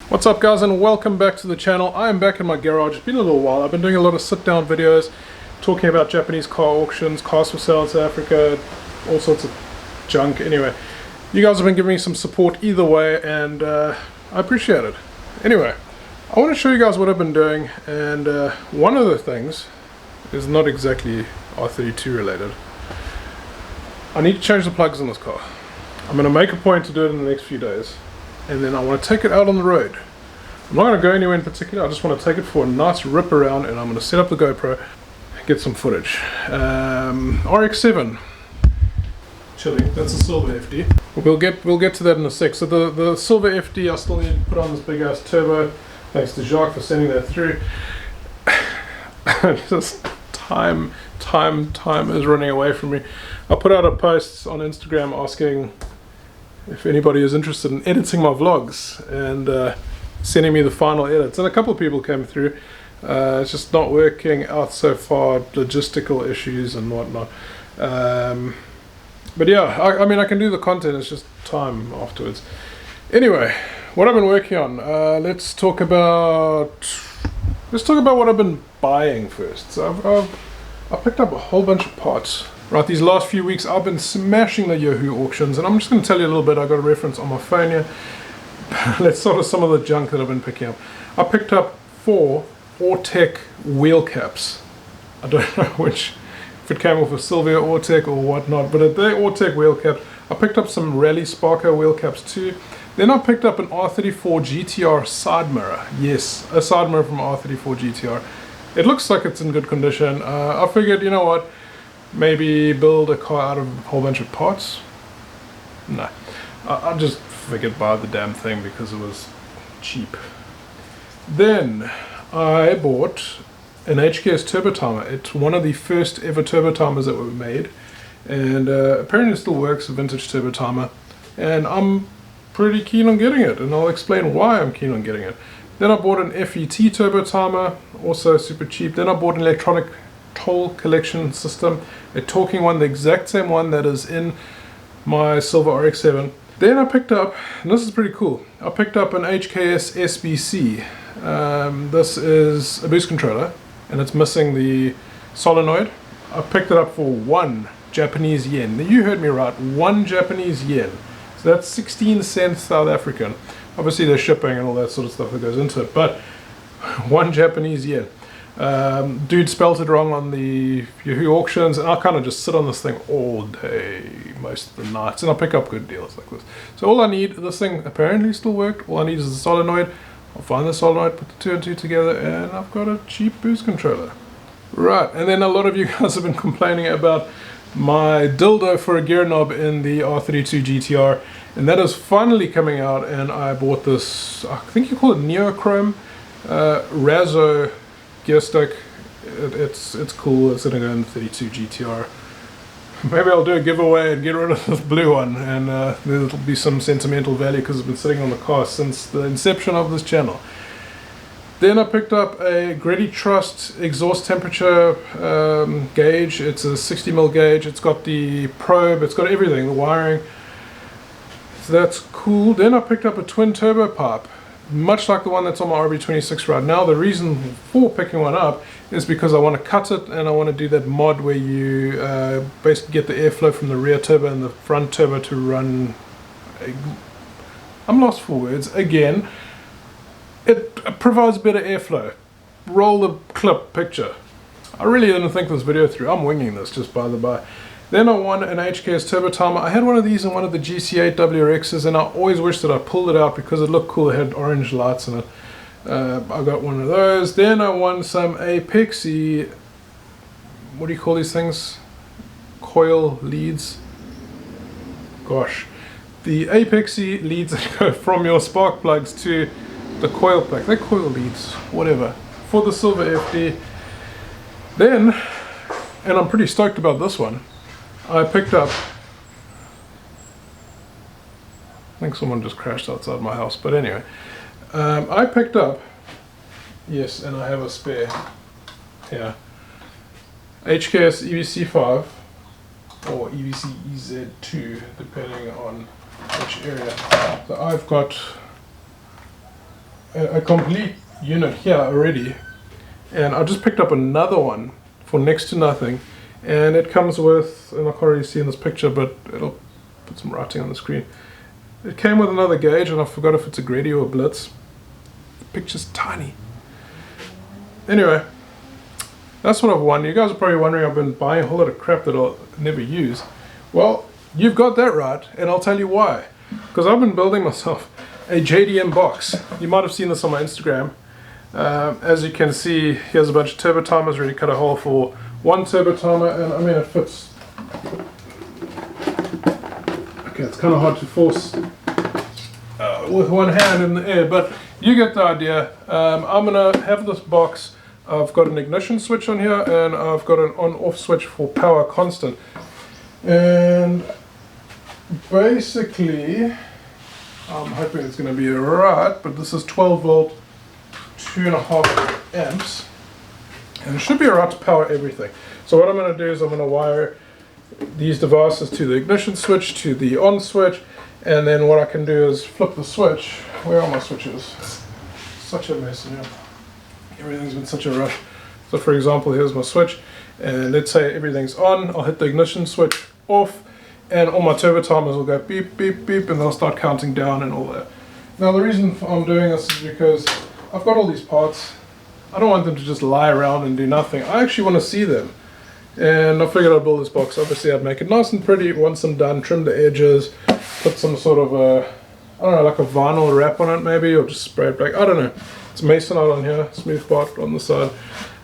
What's up guys, and welcome back to the channel. I am back in my garage. It's been a little while. I've been doing a lot of sit down videos talking about Japanese car auctions, cars for sale in South Africa, all sorts of junk. Anyway, you guys have been giving me some support either way, and I appreciate it. Anyway, I want to show you guys what I've been doing, and one of the things is not exactly R32 related. I need to change the plugs in this car. I'm going to make a point to do it in the next few days, and then I want to take it out on the road. I'm not going to go anywhere in particular. I just want to take it for a nice rip around, and I'm going to set up the GoPro and get some footage. RX-7 chilling. That's a silver FD. We'll get to that in a sec. So the silver FD, I still need to put on this big ass turbo. Thanks to Jacques for sending that through. Just time is running away from me. I put out a post on Instagram asking if anybody is interested in editing my vlogs and sending me the final edits, and a couple of people came through. It's just not working out so far, logistical issues and whatnot. But yeah, I mean I can do the content, it's just time afterwards. Anyway, what I've been working on, let's talk about what I've been buying first. So I picked up a whole bunch of parts. Right, these last few weeks I've been smashing the Yahoo auctions, and I'm just going to tell you a little bit. I got a reference on my phone here. Let's start with some of the junk that I've been picking up. I picked up 4 Ortec wheel caps. I don't know which, if it came off a Sylvia Ortec or whatnot, but they're Ortec wheel caps. I picked up some Rally Sparko wheel caps too. Then I picked up an R34 GTR side mirror. Yes, a side mirror from R34 GTR. It looks like it's in good condition. I figured, you know what, maybe build a car out of a whole bunch of parts. No, I just figured buy the damn thing because it was cheap. Then I bought an HKS turbo timer. It's one of the first ever turbo timers that were made, and apparently it still works, a vintage turbo timer, and I'm pretty keen on getting it, and I'll explain why I'm keen on getting it. Then I bought an FET turbo timer, also super cheap. Then I bought an electronic toll collection system, a talking one, the exact same one that is in my silver RX-7. Then I picked up, and this is pretty cool, I picked up an HKS SBC. This is a boost controller, and it's missing the solenoid. I picked it up for 1 Japanese yen. Now, you heard me right, 1 Japanese yen. So that's 16 cents South African. Obviously there's shipping and all that sort of stuff that goes into it, but 1 Japanese yen. Dude spelt it wrong on the Yahoo auctions, and I kind of just sit on this thing all day, most of the nights, and I pick up good deals like this. So all I need, this thing apparently still worked, all I need is the solenoid. I'll find the solenoid, put the 2 and 2 together, and I've got a cheap boost controller. Right, and then a lot of you guys have been complaining about my dildo for a gear knob in the R32 GTR, and that is finally coming out, and I bought this, I think you call it Neochrome, Razzo Gearstick. It's cool. It's gonna go in the 32 GTR. Maybe I'll do a giveaway and get rid of this blue one, and there'll be some sentimental value because it's been sitting on the car since the inception of this channel. Then I picked up a Greddy Trust exhaust temperature gauge. It's a 60mm gauge. It's got the probe. It's got everything, the wiring. So that's cool. Then I picked up a twin turbo pipe, much like the one that's on my RB26 right now. The reason for picking one up is because I want to cut it, and I want to do that mod where you basically get the airflow from the rear turbo and the front turbo to run. I'm lost for words again. It provides better airflow. Roll the clip picture. I really didn't think this video through. I'm winging this just by the by. Then I won an HKS turbo timer. I had one of these in one of the GC8 WRXs, and I always wished that I pulled it out because it looked cool. It had orange lights in it. I got one of those. Then I won some Apexy, what do you call these things? Coil leads. Gosh. The Apexy leads that go from your spark plugs to the coil plug. They're coil leads, whatever. For the silver FD. Then, and I'm pretty stoked about this one, I picked up, I think someone just crashed outside my house, but anyway, I picked up, yes, and I have a spare here, HKS EVC5 or EVC EZ2 depending on which area. So I've got a complete unit here already, and I just picked up another one for next to nothing, and it comes with, and I can't really see in this picture, but it'll put some writing on the screen. It came with another gauge, and I forgot if it's a Grady or a Blitz. The picture's tiny. Anyway, that's what I've won. You guys are probably wondering I've been buying a whole lot of crap that I'll never use. Well, you've got that right, and I'll tell you why. Because I've been building myself a JDM box. You might have seen this on my Instagram. As you can see, here's a bunch of turbo timers, already cut a hole for one turbo timer, and I mean it fits. Okay, it's kind of hard to force with one hand in the air, but you get the idea. I'm gonna have this box. I've got an ignition switch on here, and I've got an on-off switch for power constant. And basically, I'm hoping it's going to be alright, but this is 12 volt, 2.5 amps, and it should be alright to power everything. So what I'm going to do is I'm going to wire these devices to the ignition switch, to the on switch, and then what I can do is flip the switch. Where are my switches? Such a mess now. Everything's been such a rush. So for example, here's my switch, and let's say everything's on. I'll hit the ignition switch off, and all my turbo timers will go beep, beep, beep, and they'll start counting down and all that. Now the reason I'm doing this is because I've got all these parts. I don't want them to just lie around and do nothing. I actually want to see them. And I figured I'd build this box. Obviously I'd make it nice and pretty once I'm done, trim the edges, put some sort of a, I don't know, like a vinyl wrap on it maybe, or just spray it black, I don't know. It's masonite on here, smooth part on the side.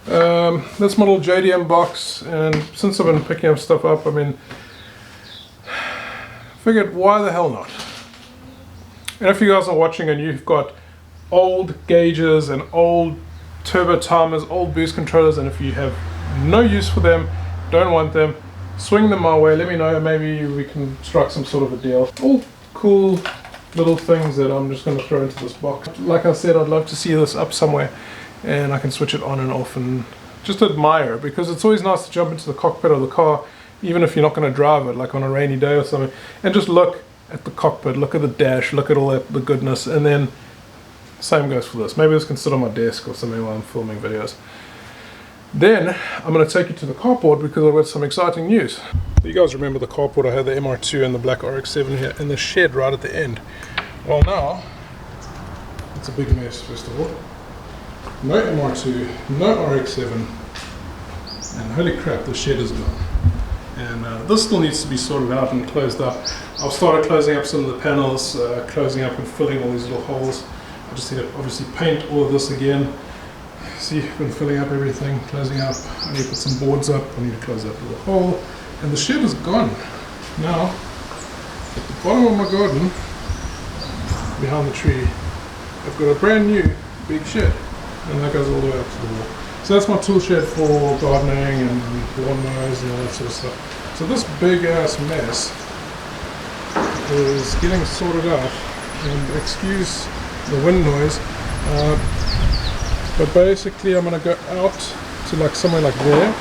That's my little JDM box, and since I've been picking up stuff up, I mean, figured why the hell not? And if you guys are watching and you've got old gauges and old turbo timers, old boost controllers, and if you have no use for them, don't want them, swing them my way, let me know, maybe we can strike some sort of a deal. All cool little things that I'm just going to throw into this box. Like I said, I'd love to see this up somewhere and I can switch it on and off and just admire it, because it's always nice to jump into the cockpit of the car, even if you're not going to drive it, like on a rainy day or something, and just look at the cockpit, look at the dash, look at all that, the goodness, and then same goes for this. Maybe this can sit on my desk or something while I'm filming videos. Then I'm going to take you to the carport because I've got some exciting news. You guys remember the carport? I had the MR2 and the black RX-7 here, and the shed right at the end. Well, now it's a big mess. First of all, no MR2, no RX-7, and holy crap, the shed is gone. And this still needs to be sorted out and closed up. I've started closing up some of the panels, closing up and filling all these little holes. I just need to obviously paint all of this again. See, I've been filling up everything, closing up. I need to put some boards up, I need to close that little hole. And the shed is gone. Now, at the bottom of my garden, behind the tree, I've got a brand new big shed. And that goes all the way up to the wall. So that's my tool shed for gardening and lawnmowers and all that sort of stuff. So this big ass mess is getting sorted out, and excuse the wind noise, but basically I'm going to go out to like somewhere like there,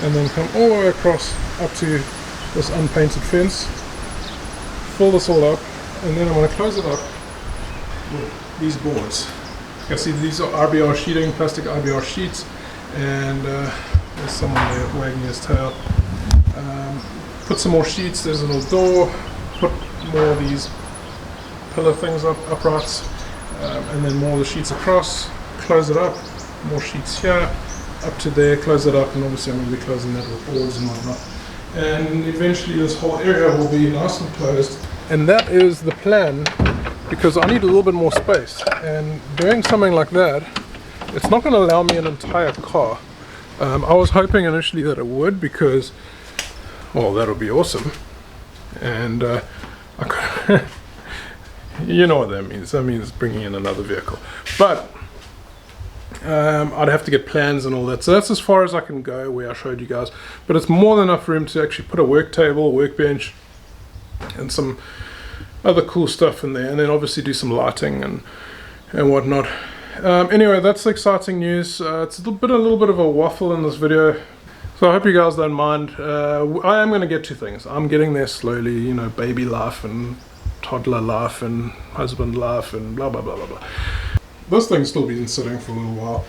and then come all the way across up to this unpainted fence, fill this all up, and then I'm going to close it up with these boards. You can see these are RBR sheeting, plastic RBR sheets, and there's someone there wagging his tail. Put some more sheets, there's a little door, put more of these pillar things up, uprights, and then more of the sheets across, close it up, more sheets here, up to there, close it up, and obviously I'm going to be closing that with boards and whatnot. And eventually this whole area will be nice and closed, and that is the plan, because I need a little bit more space, and doing something like that, it's not going to allow me an entire car. I was hoping initially that it would, because, well, that would be awesome, and you know what that means. That means bringing in another vehicle, but I'd have to get plans and all that, so that's as far as I can go where I showed you guys, but it's more than enough room to actually put a work table, workbench, and some other cool stuff in there, and then obviously do some lighting and whatnot. Anyway, that's the exciting news. It's a little bit of a waffle in this video, so I hope you guys don't mind. I am going to get to things. I'm getting there slowly, you know, baby life and toddler life and husband life and blah blah blah blah blah. this thing's still been sitting for a little while.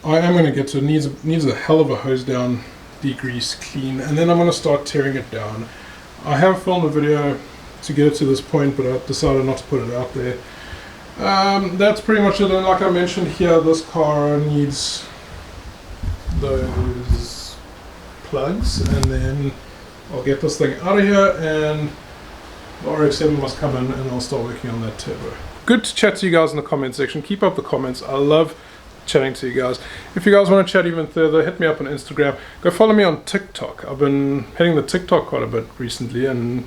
I am going to get to it. Needs a hell of a hose down, degrease, clean, and then I'm going to start tearing it down. I have filmed a video to get it to this point, but I decided not to put it out there. That's pretty much it. And like I mentioned here, this car needs those plugs, and then I'll get this thing out of here, and the RX-7 must come in, and I'll start working on that turbo. Good to chat to you guys in the comment section. Keep up the comments. I love chatting to you guys. If you guys want to chat even further, hit me up on Instagram. Go follow me on TikTok. I've been hitting the TikTok quite a bit recently, and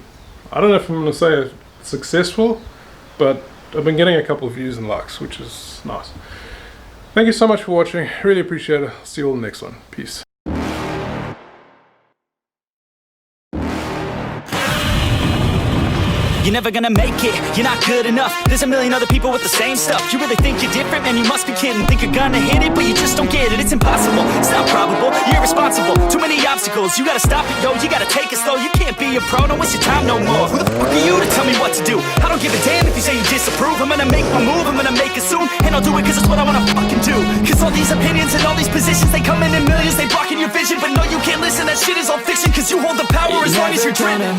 I don't know if I'm going to say it's successful, but I've been getting a couple of views and likes, which is nice. Thank you so much for watching. Really appreciate it. See you all in the next one. Peace. You're never gonna make it, you're not good enough. There's a million other people with the same stuff. You really think you're different? Man, you must be kidding. Think you're gonna hit it, but you just don't get it. It's impossible, it's not probable, you're irresponsible. Too many obstacles, you gotta stop it, yo. You gotta take it slow, you can't be a pro. Don't waste your time no more. Who the fuck are you to tell me what to do? I don't give a damn if you say you disapprove. I'm gonna make my move, I'm gonna make it soon. And I'll do it cause it's what I wanna fucking do. Cause all these opinions and all these positions, they come in millions. They blocking your vision, but no, you can't listen. That shit is all fiction, cause you hold the power as long as you're dreaming.